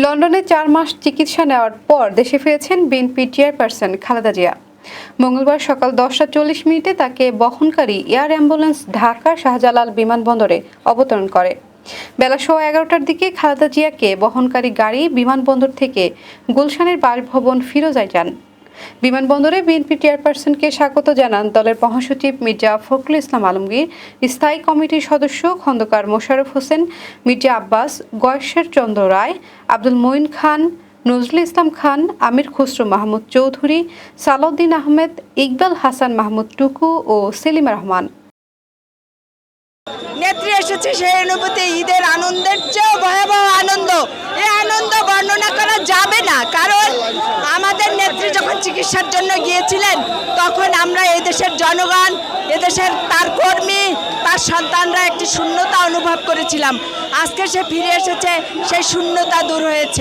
লন্ডনে ৪ মাস চিকিৎসা নেওয়ার পর দেশে ফিরেছেন বিএনপি চেয়ারপারসন খালেদা জিয়া। মঙ্গলবার সকাল 10টা 40 মিনিটে তাকে বহনকারী এয়ার অ্যাম্বুলেন্স ঢাকার শাহজালাল বিমানবন্দরে অবতরণ করে। বেলা 11:15টার দিকে খালেদা জিয়াকে বহনকারী গাড়ি বিমানবন্দর থেকে গুলশানের বাসভবন ফিরোজায় যান। বিমানবন্দরে বিএনপি চেয়ারপারসনকে স্বাগত জানান দলের মহাসচিব মির্জা ফখরুল ইসলাম আলমগীর, স্থায়ী কমিটির সদস্য খন্দকার মোশাররফ হোসেন, মির্জা আব্বাস, গয়েশ্বর চন্দ্র রায়, আব্দুল মঈন খান, নজরুল ইসলাম খান, আমির খসরু মাহমুদ চৌধুরী, সালাউদ্দিন আহমেদ, ইকবাল হাসান মাহমুদ টুকু ও সেলিমা রহমান। নেত্রী এসেছে, সেই অনুভূতি ঈদের আনন্দের চেয়েও ভয়াবহ আনন্দ। এই আনন্দ বর্ণনা করা যাবে না, কারণ আমাদের নেত্রী যখন চিকিৎসার জন্য গিয়েছিলেন তখন আমরা এদেশের জনগণ, এদেশের তার কর্মী, তার সন্তানরা একটি শূন্যতা অনুভব করেছিলাম। আজকে সে ফিরে এসেছে, সেই শূন্যতা দূর হয়েছে।